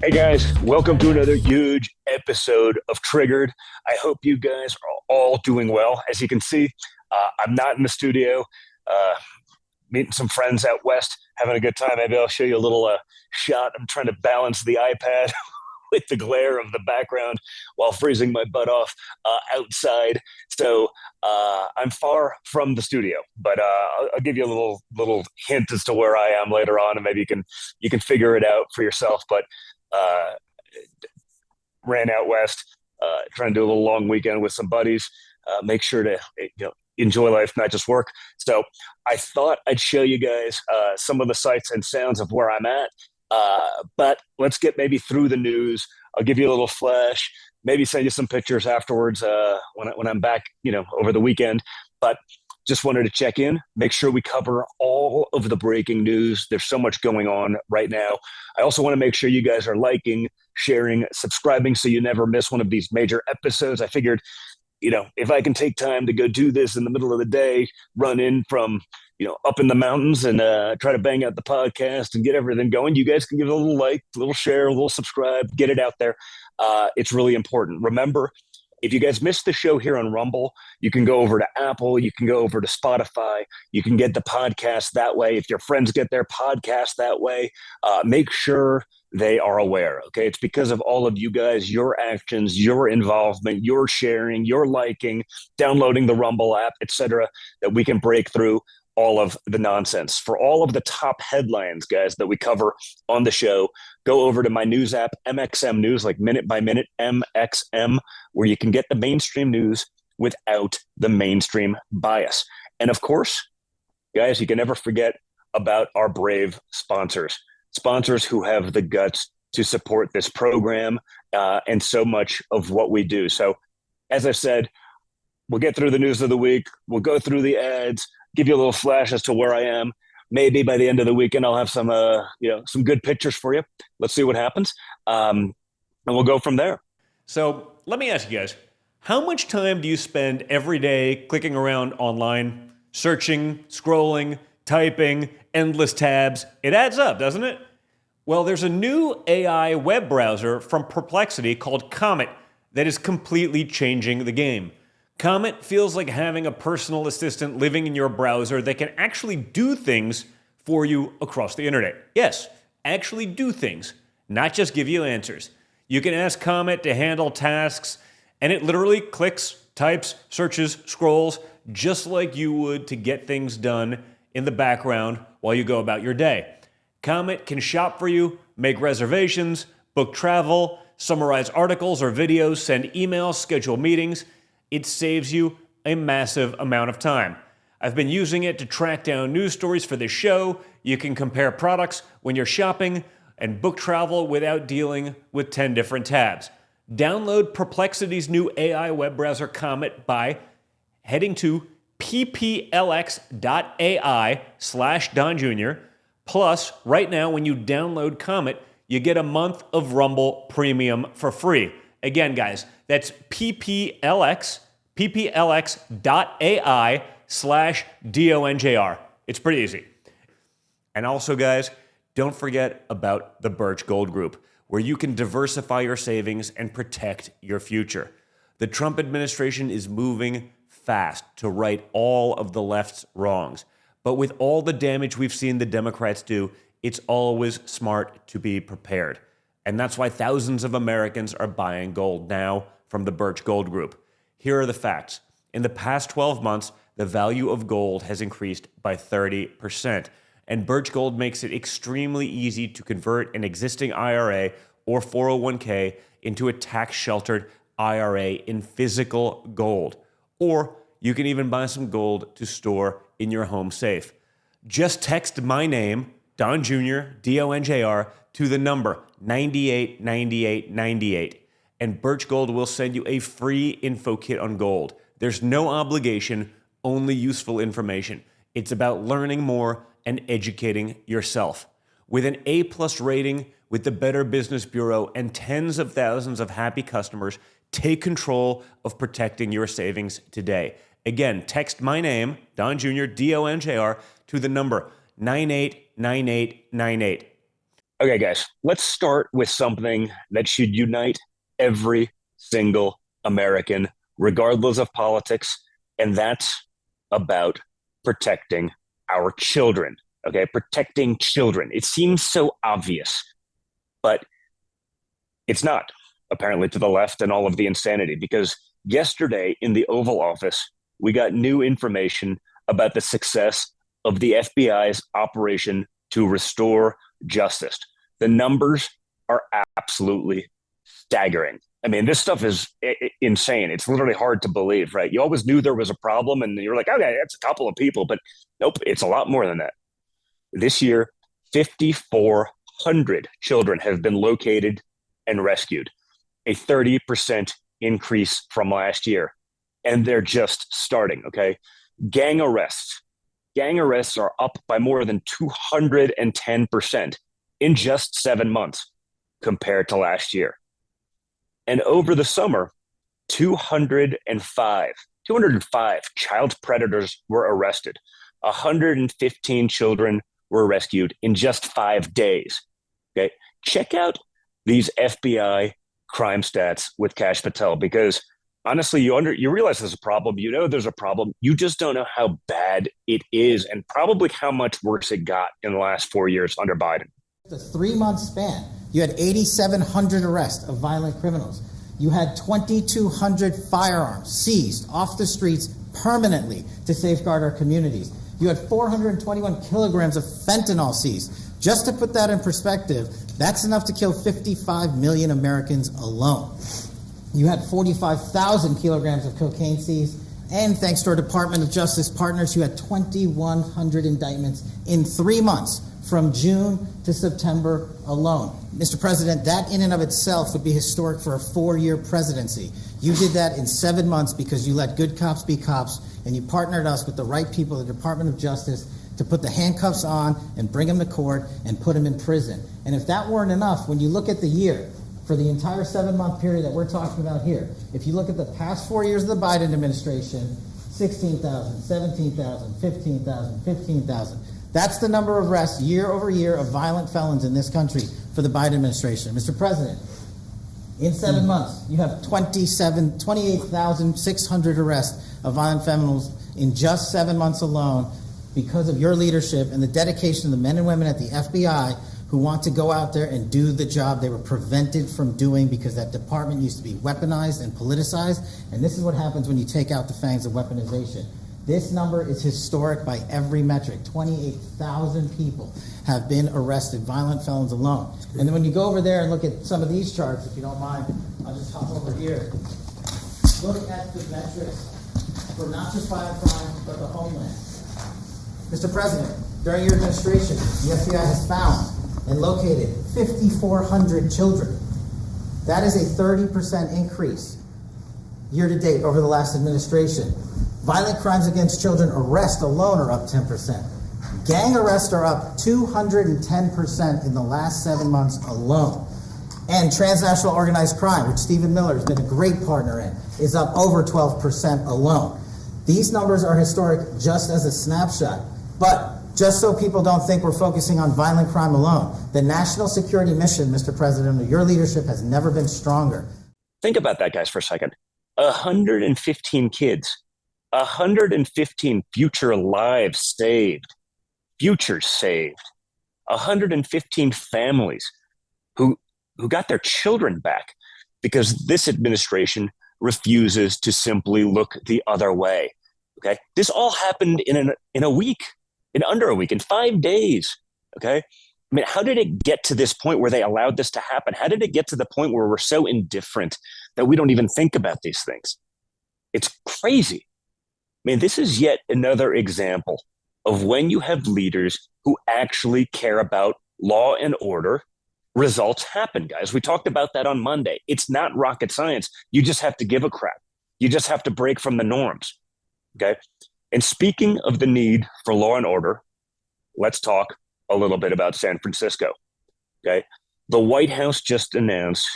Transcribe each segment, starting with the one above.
Hey guys, welcome to another huge episode of Triggered. I hope you guys are all doing well. As you can see, I'm not in the studio, meeting some friends out west, having a good time. Maybe I'll show you a little shot. I'm trying to balance the iPad with the glare of the background while freezing my butt off outside. So I'm far from the studio, but I'll give you a little hint as to where I am later on, and maybe you can figure it out for yourself. But uh, ran out west, trying to do a little long weekend with some buddies. Make sure to enjoy life, not just work. So I thought I'd show you guys some of the sights and sounds of where I'm at. But let's get maybe through the news. I'll give you a little flash, maybe send you some pictures afterwards when I'm back, over the weekend. But just wanted to check in, make sure we cover all of the breaking news. There's so much going on right now. I also want to make sure you guys are liking, sharing, subscribing so you never miss one of these major episodes. I figured, if I can take time to go do this in the middle of the day, run in from, up in the mountains and try to bang out the podcast and get everything going, you guys can give it a little like, a little share, a little subscribe, get it out there. It's really important. Remember, if you guys missed the show here on Rumble, you can go over to Apple, you can go over to Spotify, you can get the podcast that way. If your friends get their podcast that way, make sure they are aware, okay? It's because of all of you guys, your actions, your involvement, your sharing, your liking, downloading the Rumble app, etc., that we can break through all of the nonsense. For all of the top headlines, guys, that we cover on the show, go over to my news app, MXM News, like minute by minute, MXM, where you can get the mainstream news without the mainstream bias. And of course, guys, you can never forget about our brave sponsors who have the guts to support this program and so much of what we do. So as I said, we'll get through the news of the week. We'll go through the ads, give you a little flash as to where I am. Maybe by the end of the weekend, I'll have some good pictures for you. Let's see what happens. And we'll go from there. So let me ask you guys, how much time do you spend every day clicking around online, searching, scrolling, typing, endless tabs? It adds up, doesn't it? Well, there's a new AI web browser from Perplexity called Comet that is completely changing the game. Comet feels like having a personal assistant living in your browser that can actually do things for you across the internet. Yes, actually do things, not just give you answers. You can ask Comet to handle tasks, and it literally clicks, types, searches, scrolls, just like you would to get things done in the background while you go about your day. Comet can shop for you, make reservations, book travel, summarize articles or videos, send emails, schedule meetings. It saves you a massive amount of time. I've been using it to track down news stories for this show. You can compare products when you're shopping and book travel without dealing with 10 different tabs. Download Perplexity's new AI web browser Comet by heading to pplx.ai/Don Jr. Plus, right now, when you download Comet, you get a month of Rumble Premium for free. Again, guys, that's pplx.ai/DONJR. It's pretty easy. And also, guys, don't forget about the Birch Gold Group, where you can diversify your savings and protect your future. The Trump administration is moving fast to right all of the left's wrongs. But with all the damage we've seen the Democrats do, it's always smart to be prepared. And that's why thousands of Americans are buying gold now from the Birch Gold Group. Here are the facts. In the past 12 months, the value of gold has increased by 30%. And Birch Gold makes it extremely easy to convert an existing IRA or 401k into a tax-sheltered IRA in physical gold. Or you can even buy some gold to store in your home safe. Just text my name, Don Jr., DONJR, to the number 989898, and Birch Gold will send you a free info kit on gold. There's no obligation, only useful information. It's about learning more and educating yourself. With an A+ rating with the Better Business Bureau and tens of thousands of happy customers, take control of protecting your savings today. Again, text my name, Don Jr., DONJR, to the number 989898. Okay, guys, let's start with something that should unite every single American, regardless of politics, and that's about protecting our children. Okay, protecting children. It seems so obvious, but it's not, apparently, to the left and all of the insanity, because yesterday in the Oval Office, we got new information about the success of the FBI's operation to restore justice. The numbers are absolutely staggering. I mean, this stuff is insane. It's literally hard to believe, right? You always knew there was a problem, and you're like, okay, that's a couple of people, but nope, it's a lot more than that. This year, 5,400 children have been located and rescued, a 30% increase from last year. And they're just starting, okay? Gang arrests are up by more than 210% in just 7 months compared to last year. And over the summer, 205 child predators were arrested. 115 children were rescued in just 5 days. Okay, check out these FBI crime stats with Kash Patel, because honestly, you realize there's a problem. You know there's a problem. You just don't know how bad it is, and probably how much worse it got in the last 4 years under Biden. The 3-month span, you had 8,700 arrests of violent criminals. You had 2,200 firearms seized off the streets permanently to safeguard our communities. You had 421 kilograms of fentanyl seized. Just to put that in perspective, that's enough to kill 55 million Americans alone. You had 45,000 kilograms of cocaine seized, and thanks to our Department of Justice partners, you had 2,100 indictments in 3 months, from June to September alone. Mr. President, that in and of itself would be historic for a 4-year presidency. You did that in 7 months because you let good cops be cops, and you partnered us with the right people at the Department of Justice to put the handcuffs on and bring them to court and put them in prison. And if that weren't enough, when you look at the year, for the entire 7-month period that we're talking about here, if you look at the past 4 years of the Biden administration, 16,000, 17,000, 15,000, 15,000. That's the number of arrests year over year of violent felons in this country for the Biden administration. Mr. President, in 7 months, you have 28,600 arrests of violent felons in just 7 months alone because of your leadership and the dedication of the men and women at the FBI who want to go out there and do the job they were prevented from doing because that department used to be weaponized and politicized. And this is what happens when you take out the fangs of weaponization. This number is historic by every metric. 28,000 people have been arrested, violent felons alone. And then when you go over there and look at some of these charts, if you don't mind, I'll just hop over here. Look at the metrics for not just violent crime, but the homeland. Mr. President, during your administration, the FBI has found and located 5,400 children. That is a 30% increase year to date over the last administration. Violent crimes against children arrests alone are up 10%. Gang arrests are up 210% in the last 7 months alone. And transnational organized crime, which Stephen Miller has been a great partner in, is up over 12% alone. These numbers are historic just as a snapshot. But just so people don't think we're focusing on violent crime alone, the national security mission, Mr. President, under your leadership has never been stronger. Think about that, guys, for a second. 115 kids, 115 future lives saved, futures saved, 115 families who got their children back because this administration refuses to simply look the other way. Okay, this all happened in a week, in under a week, in 5 days. Okay, I mean, how did it get to this point where they allowed this to happen? How did it get to the point where we're so indifferent that we don't even think about these things? It's crazy. I mean, this is yet another example of when you have leaders who actually care about law and order, results happen, guys. We talked about that on Monday. It's not rocket science. You just have to give a crap. You just have to break from the norms. Okay. And speaking of the need for law and order, let's talk a little bit about San Francisco. Okay. The White House just announced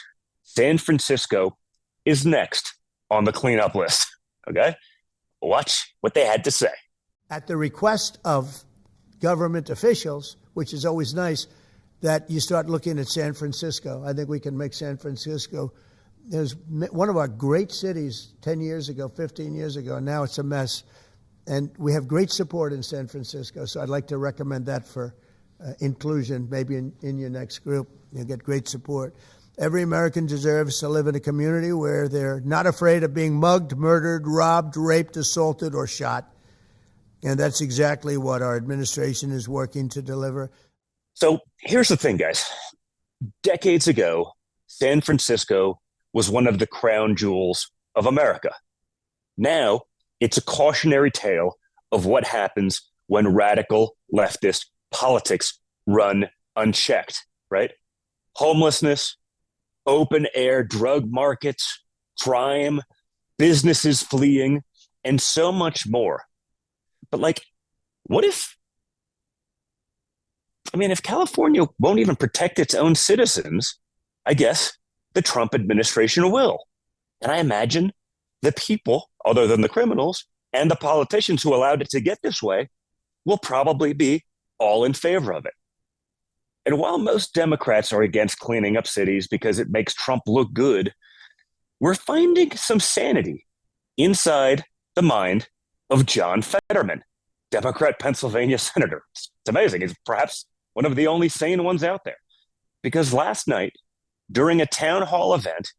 San Francisco is next on the cleanup list. Okay. Watch what they had to say. At the request of government officials, which is always nice, that you start looking at San Francisco. I think we can make San Francisco, there's one of our great cities 10 years ago, 15 years ago, and now it's a mess. And we have great support in San Francisco, so I'd like to recommend that for inclusion, maybe in your next group. You'll get great support. Every American deserves to live in a community where they're not afraid of being mugged, murdered, robbed, raped, assaulted, or shot. And that's exactly what our administration is working to deliver. So here's the thing, guys. Decades ago, San Francisco was one of the crown jewels of America. Now, it's a cautionary tale of what happens when radical leftist politics run unchecked, right? Homelessness, open air drug markets, crime, businesses fleeing, and so much more. But what if California won't even protect its own citizens, I guess the Trump administration will. And I imagine the people, other than the criminals, and the politicians who allowed it to get this way, will probably be all in favor of it. And while most Democrats are against cleaning up cities because it makes Trump look good, we're finding some sanity inside the mind of John Fetterman, Democrat Pennsylvania senator. It's amazing. He's perhaps one of the only sane ones out there. Because last night, during a town hall event,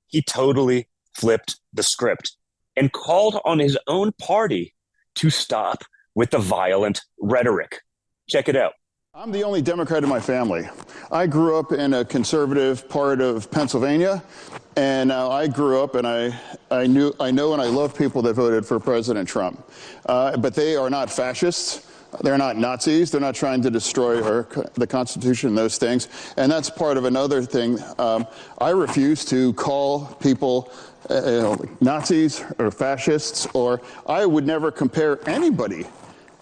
he totally flipped the script and called on his own party to stop with the violent rhetoric. Check it out. I'm the only Democrat in my family. I grew up in a conservative part of Pennsylvania, and I grew up and I know and I love people that voted for President Trump. But they are not fascists. They're not Nazis. They're not trying to destroy the Constitution and those things. And that's part of another thing. I refuse to call people Nazis or fascists, or I would never compare anybody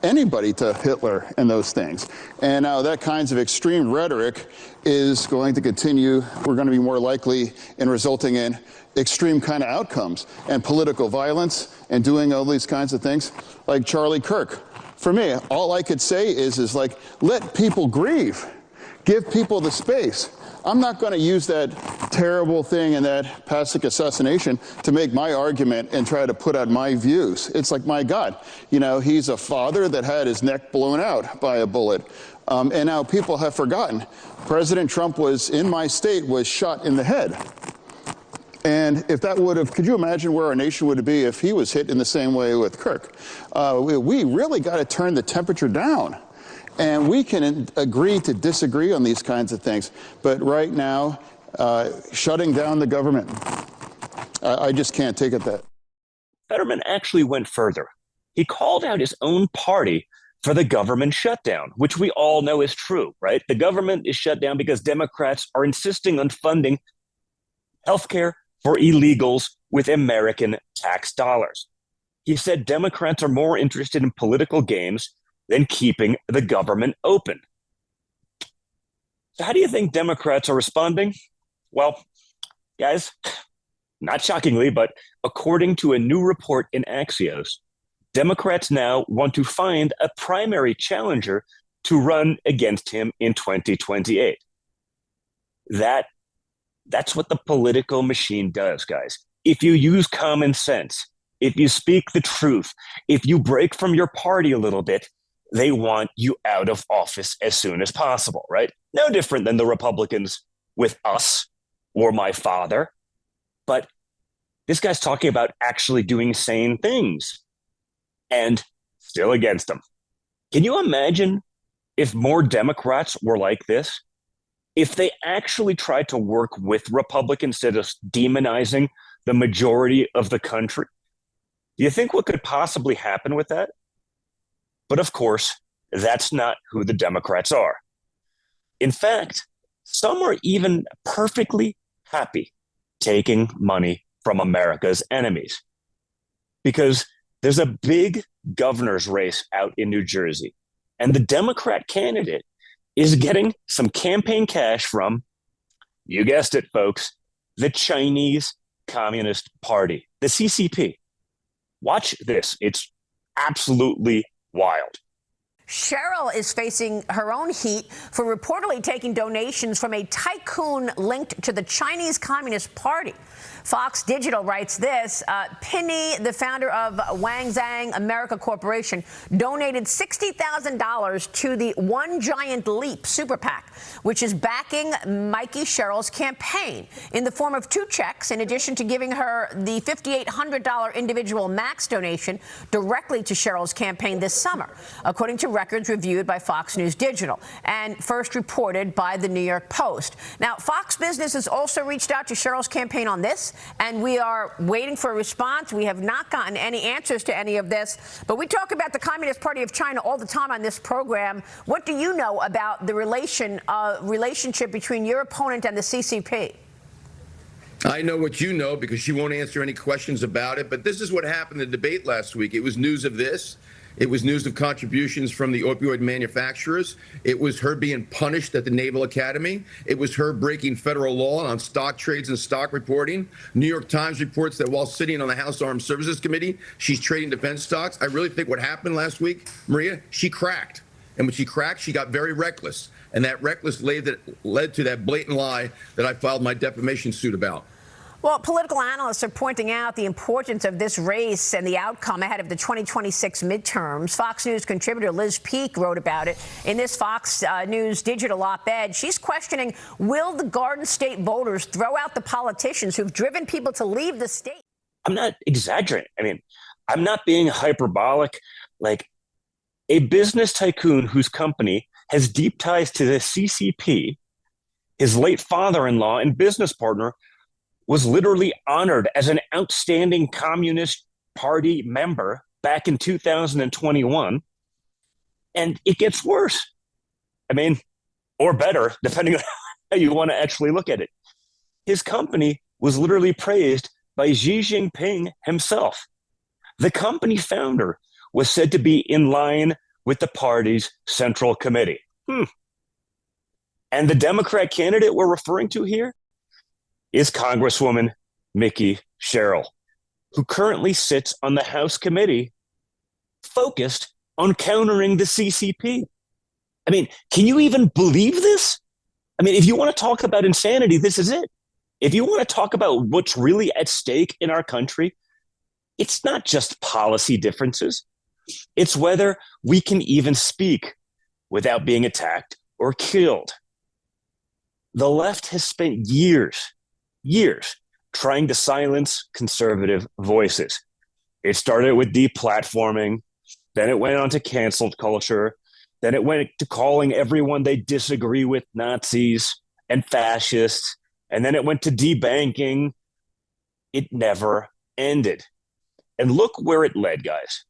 to Hitler and those things. And now that kinds of extreme rhetoric is going to continue. We're going to be more likely in resulting in extreme kind of outcomes and political violence and doing all these kinds of things like Charlie Kirk. For me, all I could say is let people grieve. Give people the space. I'm not going to use that terrible thing and that Pasek assassination to make my argument and try to put out my views. It's like, my God, he's a father that had his neck blown out by a bullet. And now people have forgotten. President Trump in my state, was shot in the head. And if that could you imagine where our nation would be if he was hit in the same way with Kirk? We really got to turn the temperature down. And we can agree to disagree on these kinds of things. But right now, shutting down the government, I just can't take it that. Fetterman actually went further. He called out his own party for the government shutdown, which we all know is true, right? The government is shut down because Democrats are insisting on funding healthcare for illegals with American tax dollars. He said Democrats are more interested in political games than keeping the government open. So how do you think Democrats are responding? Well, guys, not shockingly, but according to a new report in Axios, Democrats now want to find a primary challenger to run against him in 2028. That's what the political machine does, guys. If you use common sense, if you speak the truth, if you break from your party a little bit, they want you out of office as soon as possible, right? No different than the Republicans with us or my father. But this guy's talking about actually doing sane things and still against them. Can you imagine if more Democrats were like this? If they actually tried to work with Republicans instead of demonizing the majority of the country? Do you think what could possibly happen with that? But of course, that's not who the Democrats are. In fact, some are even perfectly happy taking money from America's enemies. Because there's a big governor's race out in New Jersey, and the Democrat candidate is getting some campaign cash from, you guessed it, folks, the Chinese Communist Party, the CCP. Watch this. It's absolutely wild. Cheryl is facing her own heat for reportedly taking donations from a tycoon linked to the Chinese Communist Party. Fox Digital writes this, Penny, the founder of Wang Zhang America Corporation, donated $60,000 to the One Giant Leap super PAC, which is backing Mikey Cheryl's campaign in the form of 2 checks, in addition to giving her the $5,800 individual max donation directly to Cheryl's campaign this summer, according to records reviewed by Fox News Digital and first reported by the New York Post. Now, Fox Business has also reached out to Cheryl's campaign on this, and we are waiting for a response. We have not gotten any answers to any of this, but we talk about the Communist Party of China all the time on this program. What do you know about the relationship between your opponent and the CCP? I know what you know because she won't answer any questions about it, but this is what happened in the debate last week. It was news of this. It was news of contributions from the opioid manufacturers. It was her being punished at the Naval Academy. It was her breaking federal law on stock trades and stock reporting. New York Times reports that while sitting on the House Armed Services Committee, she's trading defense stocks. I really think what happened last week, Maria, she cracked. And when she cracked, she got very reckless. And that reckless led to that blatant lie that I filed my defamation suit about. Well, political analysts are pointing out the importance of this race and the outcome ahead of the 2026 midterms. Fox News contributor Liz Peek wrote about it in this Fox News Digital op-ed. She's questioning, will the Garden State voters throw out the politicians who've driven people to leave the state? I'm not exaggerating. I mean, I'm not being hyperbolic. Like, a business tycoon whose company has deep ties to the CCP, his late father-in-law and business partner, was literally honored as an outstanding Communist Party member back in 2021. And it gets worse. I mean, or better, depending on how you want to actually look at it. His company was literally praised by Xi Jinping himself. The company founder was said to be in line with the party's central committee. And the Democrat candidate we're referring to here is Congresswoman Mikey Cheryl, who currently sits on the House committee focused on countering the CCP. I mean, can you even believe this? I mean, if you want to talk about insanity, this is it. If you want to talk about what's really at stake in our country, it's not just policy differences. It's whether we can even speak without being attacked or killed. The left has spent years trying to silence conservative voices. It started with deplatforming, then it went on to canceled culture, then it went to calling everyone they disagree with Nazis and fascists, and then it went to debanking. It never ended. And look where it led, guys.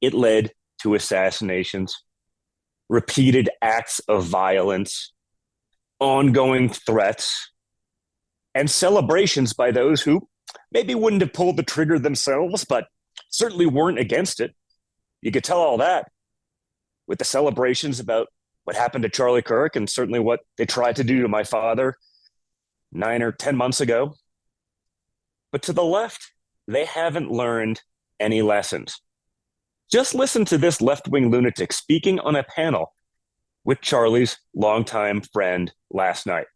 It led to assassinations, repeated acts of violence, ongoing threats, and celebrations by those who maybe wouldn't have pulled the trigger themselves, but certainly weren't against it. You could tell all that with the celebrations about what happened to Charlie Kirk and certainly what they tried to do to my father 9 or 10 months ago. But to the left, they haven't learned any lessons. Just listen to this left-wing lunatic speaking on a panel with Charlie's longtime friend last night.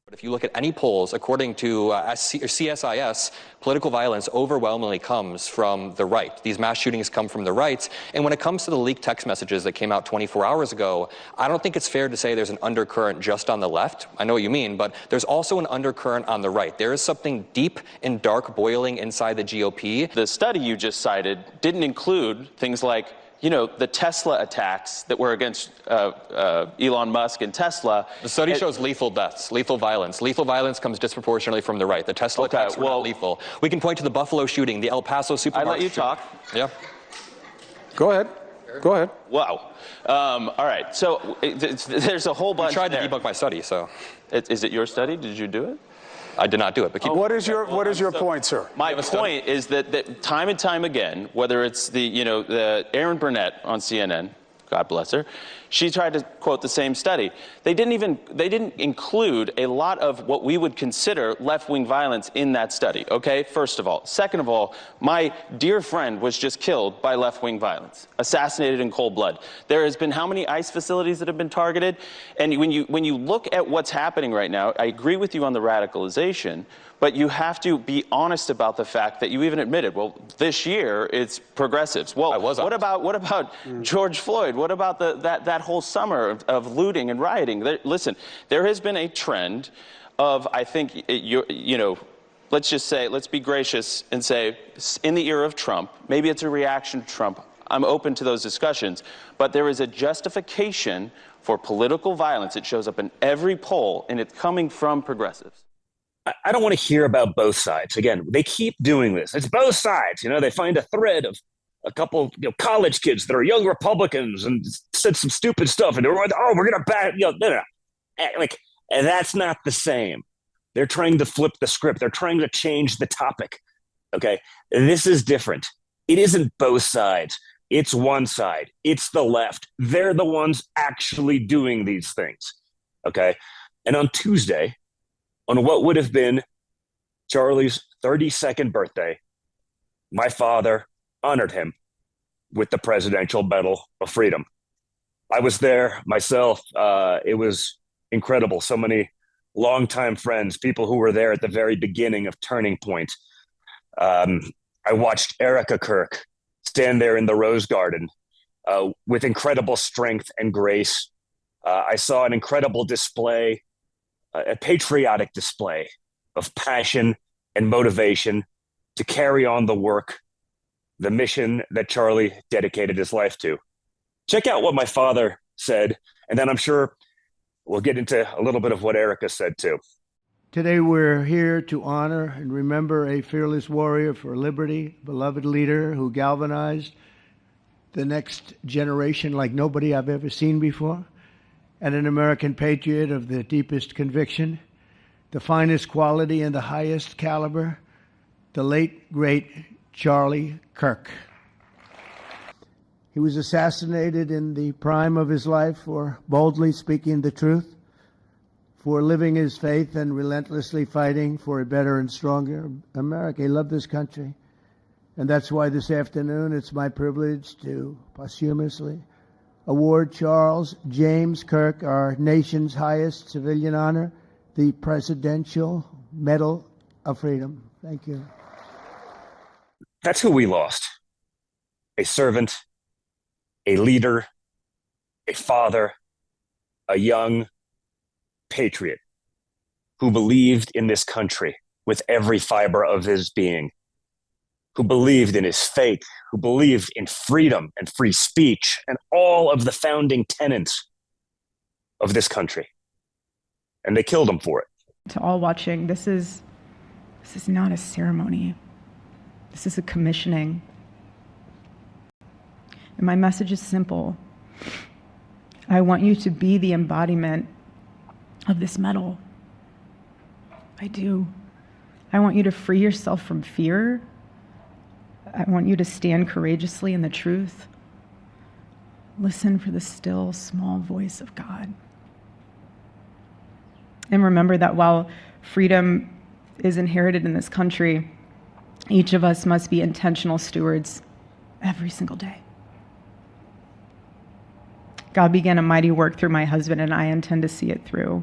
But if you look at any polls, according to CSIS, political violence overwhelmingly comes from the right. These mass shootings come from the right. And when it comes to the leaked text messages that came out 24 hours ago, I don't think it's fair to say there's an undercurrent just on the left. I know what you mean, but there's also an undercurrent on the right. There is something deep and dark boiling inside the GOP. The study you just cited didn't include things like, you know, the Tesla attacks that were against Elon Musk and Tesla. The study shows lethal deaths, lethal violence. Lethal violence comes disproportionately from the right. The Tesla attacks were not lethal. We can point to the Buffalo shooting, the El Paso supermarket. I let you talk. Yeah. Go ahead. Go ahead. Wow. All right. So there's a whole bunch. You tried there. to debunk my study, so. Is it your study? Did you do it? I did not do it, but keep What is your point, sir? My point is that time and time again, whether it's the Aaron Burnett on CNN, God bless her, she tried to quote the same study. They didn't include a lot of what we would consider left-wing violence in that study, okay? First of all. Second of all, my dear friend was just killed by left-wing violence, assassinated in cold blood. There has been how many ICE facilities that have been targeted? And when you look at what's happening right now, I agree with you on the radicalization, but you have to be honest about the fact that you even admitted, well, this year it's progressives. Well, what about George Floyd? What about that whole summer of looting and rioting? Listen, there has been a trend of, I think, let's just say, let's be gracious and say, in the era of Trump, maybe it's a reaction to Trump. I'm open to those discussions, but there is a justification for political violence. It shows up in every poll, and it's coming from progressives. I don't want to hear about both sides. Again, they keep doing this. It's both sides. They find a thread of a couple college kids that are young Republicans and said some stupid stuff, and they're like, oh, we're going to back, no. And that's not the same. They're trying to flip the script. They're trying to change the topic. Okay. This is different. It isn't both sides. It's one side. It's the left. They're the ones actually doing these things. Okay. And on Tuesday, on what would have been Charlie's 32nd birthday, my father honored him with the Presidential Medal of Freedom. I was there myself. It was incredible. So many longtime friends, people who were there at the very beginning of Turning Point. I watched Erica Kirk stand there in the Rose Garden with incredible strength and grace. I saw an incredible display, a patriotic display of passion and motivation to carry on the work, the mission that Charlie dedicated his life to. Check out what my father said, and then I'm sure we'll get into a little bit of what Erica said too. Today we're here to honor and remember a fearless warrior for liberty, beloved leader who galvanized the next generation like nobody I've ever seen before, and an American patriot of the deepest conviction, the finest quality and the highest caliber, the late, great Charlie Kirk. He was assassinated in the prime of his life for boldly speaking the truth, for living his faith and relentlessly fighting for a better and stronger America. He loved this country. And that's why this afternoon it's my privilege to posthumously award Charles James Kirk, our nation's highest civilian honor, the Presidential Medal of Freedom. Thank you. That's who we lost. A servant, a leader, a father, a young patriot who believed in this country with every fiber of his being, who believed in his faith, who believed in freedom and free speech and all of the founding tenets of this country. And they killed him for it. To all watching, this is not a ceremony. This is a commissioning. And my message is simple. I want you to be the embodiment of this medal. I do. I want you to free yourself from fear. I want you to stand courageously in the truth. Listen for the still, small voice of God. And remember that while freedom is inherited in this country, each of us must be intentional stewards every single day. God began a mighty work through my husband, and I intend to see it through.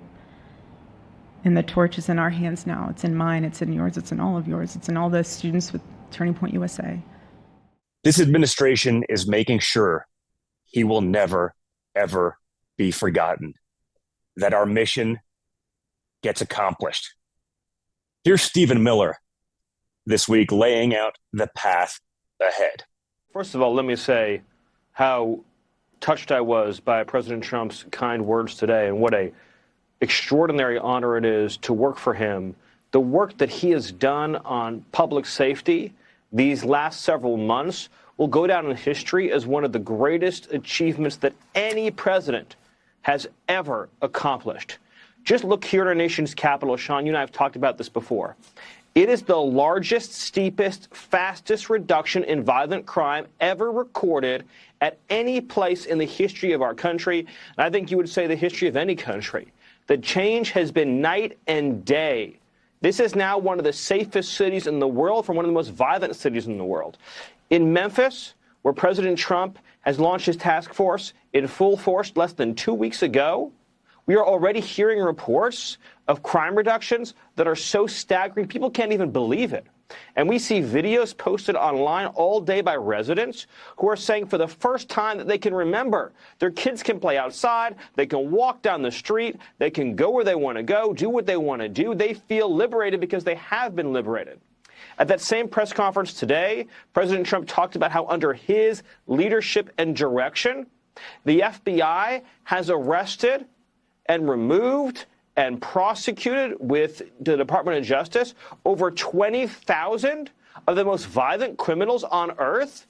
And the torch is in our hands now. It's in mine, it's in yours, it's in all of yours. It's in all the students with Turning Point USA. This administration is making sure he will never, ever be forgotten, that our mission gets accomplished. Here's Stephen Miller this week laying out the path ahead. First of all, let me say how touched I was by President Trump's kind words today, and what a extraordinary honor it is to work for him. The work that he has done on public safety these last several months will go down in history as one of the greatest achievements that any president has ever accomplished. Just look here at our nation's capital. Sean, you and I have talked about this before. It is the largest, steepest, fastest reduction in violent crime ever recorded at any place in the history of our country, and I think you would say the history of any country. The change has been night and day. This is now one of the safest cities in the world from one of the most violent cities in the world. In Memphis, where President Trump has launched his task force in full force less than 2 weeks ago, we are already hearing reports of crime reductions that are so staggering, people can't even believe it. And we see videos posted online all day by residents who are saying for the first time that they can remember, their kids can play outside, they can walk down the street, they can go where they want to go, do what they want to do. They feel liberated because they have been liberated. At that same press conference today, President Trump talked about how under his leadership and direction, the FBI has arrested and removed and prosecuted with the Department of Justice over 20,000 of the most violent criminals on earth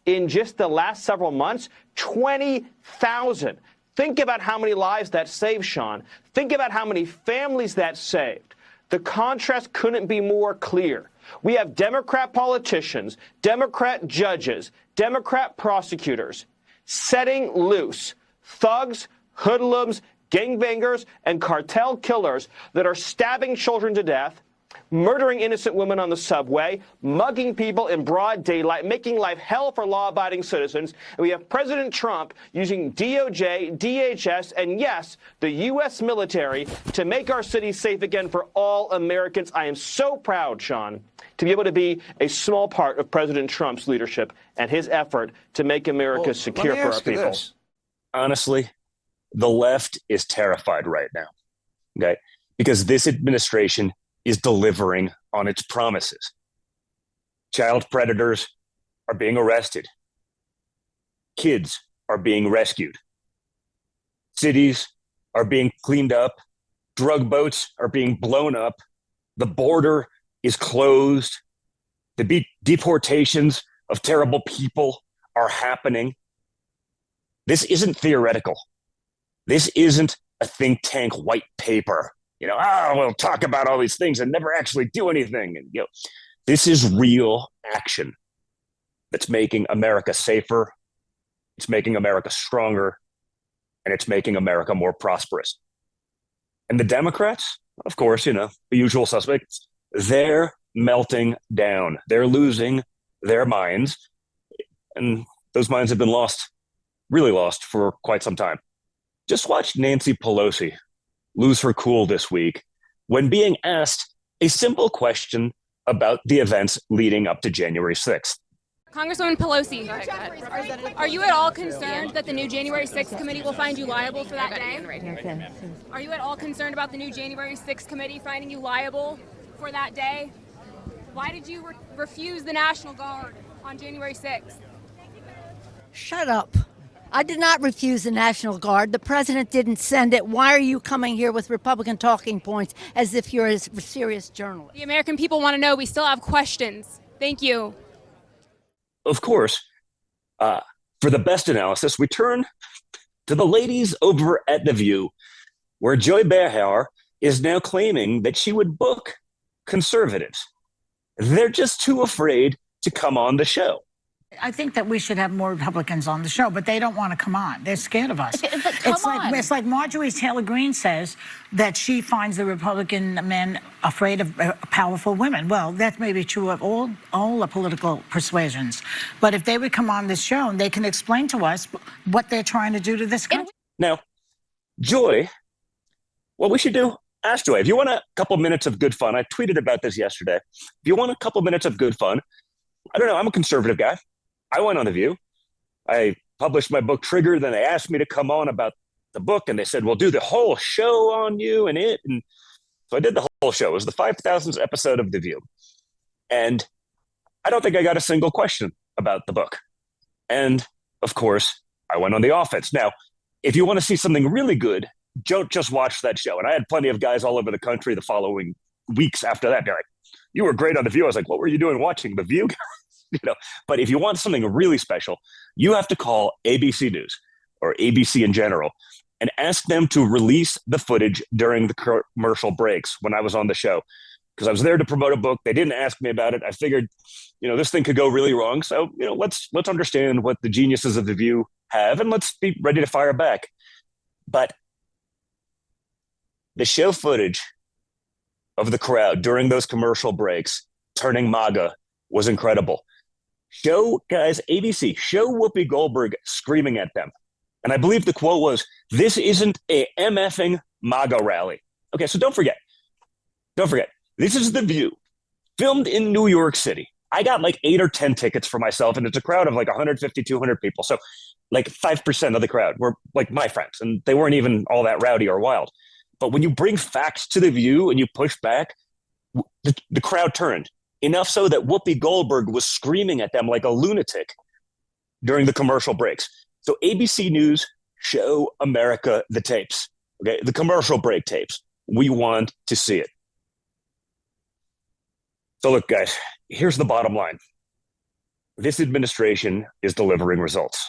in just the last several months. 20,000. Think about how many lives that saved, Sean. Think about how many families that saved. The contrast couldn't be more clear. We have Democrat politicians, Democrat judges, Democrat prosecutors setting loose thugs, hoodlums, gangbangers, and cartel killers that are stabbing children to death, murdering innocent women on the subway, mugging people in broad daylight, making life hell for law-abiding citizens. And we have President Trump using DOJ, DHS, and yes, the U.S. military to make our cities safe again for all Americans. I am so proud, Sean, to be able to be a small part of President Trump's leadership and his effort to make America secure for our people. This. Honestly, the left is terrified right now, okay? Because this administration is delivering on its promises. Child predators are being arrested. Kids are being rescued. Cities are being cleaned up. Drug boats are being blown up. The border is closed. The deportations of terrible people are happening. This isn't theoretical. This isn't a think tank white paper. We'll talk about all these things and never actually do anything. And this is real action that's making America safer. It's making America stronger, and it's making America more prosperous. And the Democrats, of course, the usual suspects, they're melting down. They're losing their minds, and those minds have been lost, really lost for quite some time. Just watch Nancy Pelosi lose her cool this week when being asked a simple question about the events leading up to January 6th. Congresswoman Pelosi, are you at all concerned that the new January 6th committee will find you liable for that day? Are you at all concerned about the new January 6th committee finding you liable for that day? Why did you refuse the National Guard on January 6th? Shut up. I did not refuse the National Guard. The president didn't send it. Why are you coming here with Republican talking points as if you're a serious journalist? The American people want to know. We still have questions. Thank you. Of course, for the best analysis, we turn to the ladies over at The View, where Joy Behar is now claiming that she would book conservatives. They're just too afraid to come on the show. I think that we should have more Republicans on the show, but they don't want to come on. They're scared of us. It's like Marjorie Taylor Greene says that she finds the Republican men afraid of powerful women. Well, that may be true of all the political persuasions. But if they would come on this show, they can explain to us what they're trying to do to this country. Now, Joy, what we should do, ask Joy, if you want a couple minutes of good fun, I tweeted about this yesterday. If you want a couple minutes of good fun, I don't know, I'm a conservative guy. I went on The View. I published my book, Triggered. Then they asked me to come on about the book, and they said, we'll do the whole show on you and it. And so I did the whole show. It was the 5,000th episode of The View. And I don't think I got a single question about the book. And, of course, I went on the offense. Now, if you want to see something really good, don't just watch that show. And I had plenty of guys all over the country the following weeks after that. They're like, you were great on The View. I was like, what were you doing watching The View? But if you want something really special, you have to call ABC News or ABC in general and ask them to release the footage during the commercial breaks when I was on the show. because I was there to promote a book. They didn't ask me about it. I figured, this thing could go really wrong. So, let's understand what the geniuses of The View have, and let's be ready to fire back. But the show footage of the crowd during those commercial breaks turning MAGA was incredible. ABC, show Whoopi Goldberg screaming at them. And I believe the quote was, "This isn't a MFing MAGA rally." Okay, so don't forget, this is The View, filmed in New York City. I got like 8 or 10 tickets for myself, and it's a crowd of like 150, 200 people. So like 5% of the crowd were like my friends, and they weren't even all that rowdy or wild. But when you bring facts to The View and you push back, the crowd turned. Enough so that Whoopi Goldberg was screaming at them like a lunatic during the commercial breaks. So ABC News, show America the tapes, okay? The commercial break tapes. We want to see it. So look, guys, here's the bottom line. This administration is delivering results.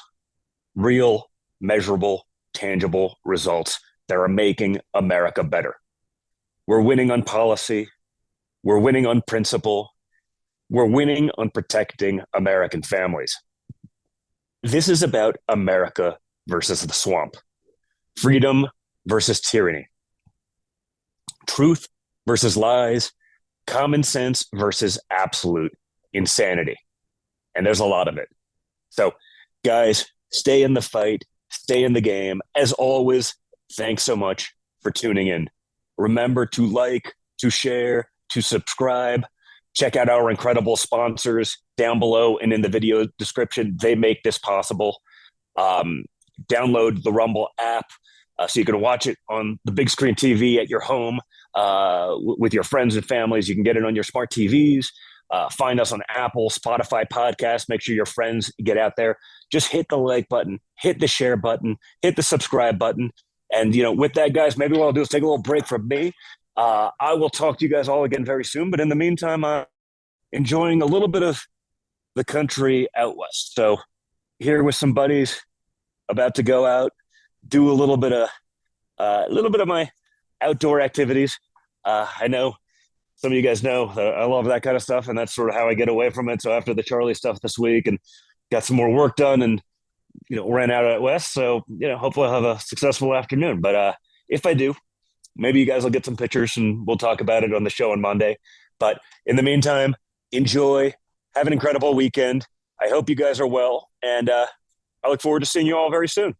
Real, measurable, tangible results that are making America better. We're winning on policy. We're winning on principle. We're winning on protecting American families. This is about America versus the swamp. Freedom versus tyranny. Truth versus lies. Common sense versus absolute insanity. And there's a lot of it. So, guys, stay in the fight. Stay in the game. As always, thanks so much for tuning in. Remember to like, to share, to subscribe. Check out our incredible sponsors down below and in the video description. They make this possible. Download the Rumble app so you can watch it on the big screen TV at your home with your friends and families. You can get it on your smart TVs. Find us on Apple, Spotify podcasts. Make sure your friends get out there. Just hit the like button, hit the share button, hit the subscribe button. And, with that, guys, maybe what I'll do is take a little break from me. I will talk to you guys all again very soon. But in the meantime, enjoying a little bit of the country out west. So here with some buddies, about to go out, do a little bit of my outdoor activities. I know some of you guys know I love that kind of stuff, and that's sort of how I get away from it. So after the Charlie stuff this week and got some more work done and, ran out out west. So, hopefully I'll have a successful afternoon. But if I do, maybe you guys will get some pictures and we'll talk about it on the show on Monday. But in the meantime, enjoy. Have an incredible weekend. I hope you guys are well. And I look forward to seeing you all very soon.